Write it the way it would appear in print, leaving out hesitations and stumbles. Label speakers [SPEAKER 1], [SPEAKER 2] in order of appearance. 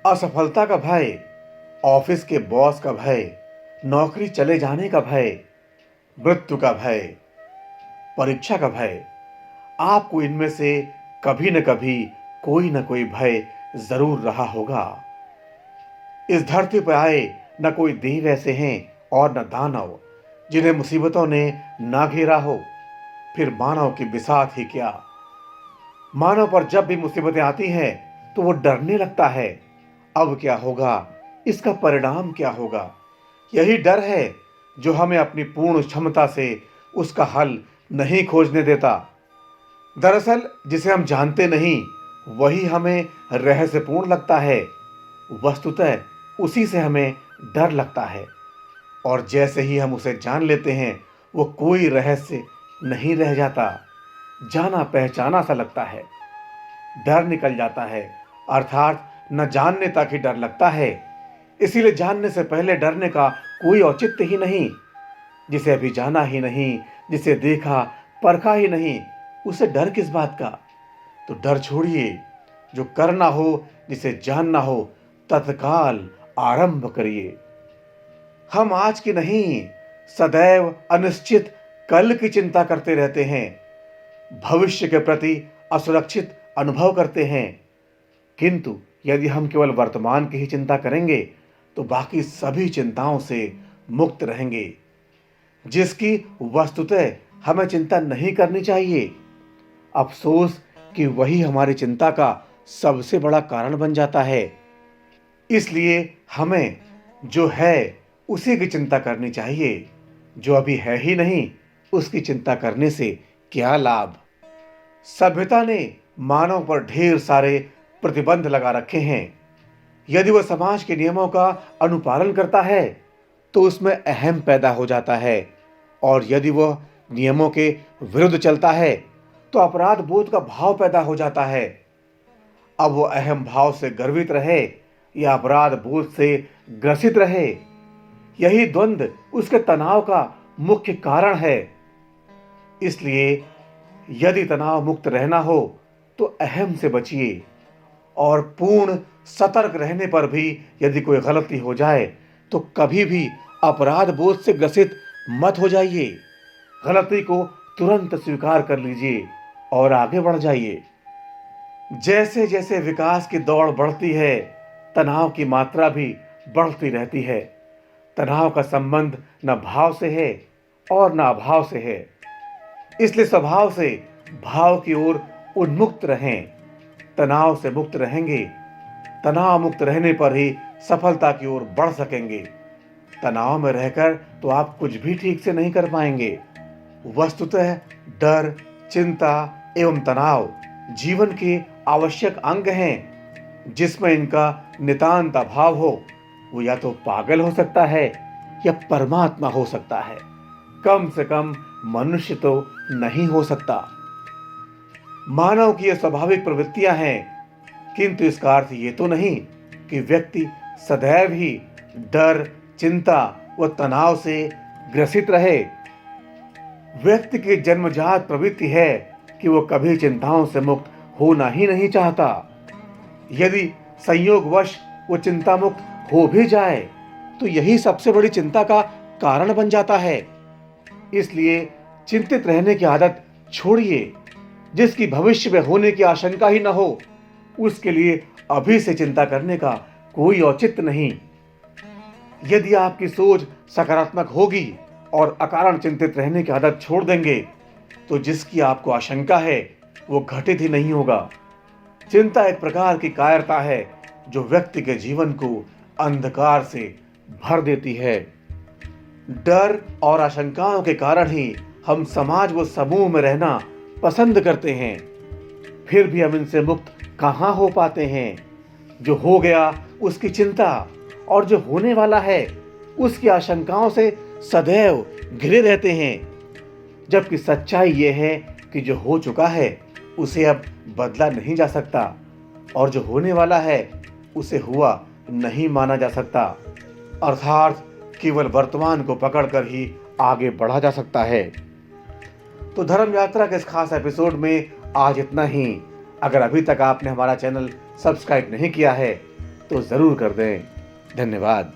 [SPEAKER 1] असफलता का भय, ऑफिस के बॉस का भय, नौकरी चले जाने का भय, मृत्यु का भय, परीक्षा का भय, आपको इनमें से कभी न कभी कोई न कोई भय जरूर रहा होगा। इस धरती पर आए न कोई देव ऐसे हैं और न दानव जिन्हें मुसीबतों ने ना घेरा हो। फिर मानव की बिसात ही क्या। मानव पर जब भी मुसीबतें आती हैं तो वो डरने लगता है। अब क्या होगा, इसका परिणाम क्या होगा। यही डर है जो हमें अपनी पूर्ण क्षमता से उसका हल नहीं खोजने देता। दरअसल जिसे हम जानते नहीं वही हमें रहस्यपूर्ण लगता है। वस्तुतः उसी से हमें डर लगता है, और जैसे ही हम उसे जान लेते हैं वो कोई रहस्य नहीं रह जाता। जाना पहचाना सा लगता है। डर निकल जाता है, अर्थात न जानने तक ही डर लगता है। इसीलिए जानने से पहले डरने का कोई औचित्य ही नहीं। जिसे अभी जाना ही नहीं, जिसे देखा परखा ही नहीं, उसे डर किस बात का। तो डर छोड़िए, जो करना हो, जिसे जानना हो, तत्काल आरंभ करिए। हम आज की नहीं, सदैव अनिश्चित कल की चिंता करते रहते हैं। भविष्य के प्रति असुरक्षित अनुभव करते हैं। किंतु यदि हम केवल वर्तमान की ही चिंता करेंगे तो बाकी सभी चिंताओं से मुक्त रहेंगे, जिसकी वस्तुतः हमें चिंता नहीं करनी चाहिए। अफसोस कि वही हमारी चिंता का सबसे बड़ा कारण बन जाता है। इसलिए हमें जो है उसी की चिंता करनी चाहिए। जो अभी है ही नहीं उसकी चिंता करने से क्या लाभ। सभ्यता ने मानव पर ढेर सारे प्रतिबंध लगा रखे हैं। यदि वह समाज के नियमों का अनुपालन करता है तो उसमें अहम पैदा हो जाता है, और यदि वह नियमों के विरुद्ध चलता है तो अपराध बोध का भाव पैदा हो जाता है। अब वो अहम भाव से गर्वित रहे या अपराध बोध से ग्रसित रहे, यही द्वंद्व उसके तनाव का मुख्य कारण है। इसलिए यदि तनाव मुक्त रहना हो तो अहम से बचिए, और पूर्ण सतर्क रहने पर भी यदि कोई गलती हो जाए तो कभी भी अपराध बोध से ग्रसित मत हो जाइए। गलती को तुरंत स्वीकार कर लीजिए और आगे बढ़ जाइए। जैसे जैसे विकास की दौड़ बढ़ती है तनाव की मात्रा भी बढ़ती रहती है। तनाव का संबंध न भाव से है और न अभाव से है। इसलिए स्वभाव से भाव की ओर उन्मुक्त रहें। तनाव से मुक्त रहेंगे। तनाव मुक्त रहने पर ही सफलता की ओर बढ़ सकेंगे। तनाव में रहकर तो आप कुछ भी ठीक से नहीं कर पाएंगे। वस्तुतः डर, चिंता एवं तनाव जीवन के आवश्यक अंग हैं। जिसमें इनका नितांत अभाव हो वो या तो पागल हो सकता है या परमात्मा हो सकता है। कम से कम मनुष्य तो नहीं हो सकता। मानव की ये स्वाभाविक प्रवृत्तियां हैं, किंतु इसका अर्थ ये तो नहीं कि व्यक्ति सदैव ही डर, चिंता व तनाव से ग्रसित रहे। व्यक्ति की जन्मजात प्रवृत्ति है कि वो कभी चिंताओं से मुक्त होना ही नहीं चाहता। यदि संयोगवश वो चिंता मुक्त हो भी जाए तो यही सबसे बड़ी चिंता का कारण बन जाता है। इसलिए चिंतित रहने की आदत छोड़िए। जिसकी भविष्य में होने की आशंका ही न हो उसके लिए अभी से चिंता करने का कोई औचित्य नहीं। यदि आपकी सोच सकारात्मक होगी और अकारण चिंतित रहने की आदत छोड़ देंगे तो जिसकी आपको आशंका है वो घटित ही नहीं होगा। चिंता एक प्रकार की कायरता है जो व्यक्ति के जीवन को अंधकार से भर देती है। डर और आशंकाओं के कारण ही हम समाज व समूह में रहना पसंद करते हैं। फिर भी हम इनसे मुक्त कहाँ हो पाते हैं। जो हो गया उसकी चिंता और जो होने वाला है उसकी आशंकाओं से सदैव घिरे रहते हैं। जबकि सच्चाई यह है कि जो हो चुका है उसे अब बदला नहीं जा सकता, और जो होने वाला है उसे हुआ नहीं माना जा सकता। अर्थात केवल वर्तमान को पकड़कर ही आगे बढ़ा जा सकता है। तो धर्म यात्रा के इस खास एपिसोड में आज इतना ही। अगर अभी तक आपने हमारा चैनल सब्सक्राइब नहीं किया है तो ज़रूर कर दें। धन्यवाद।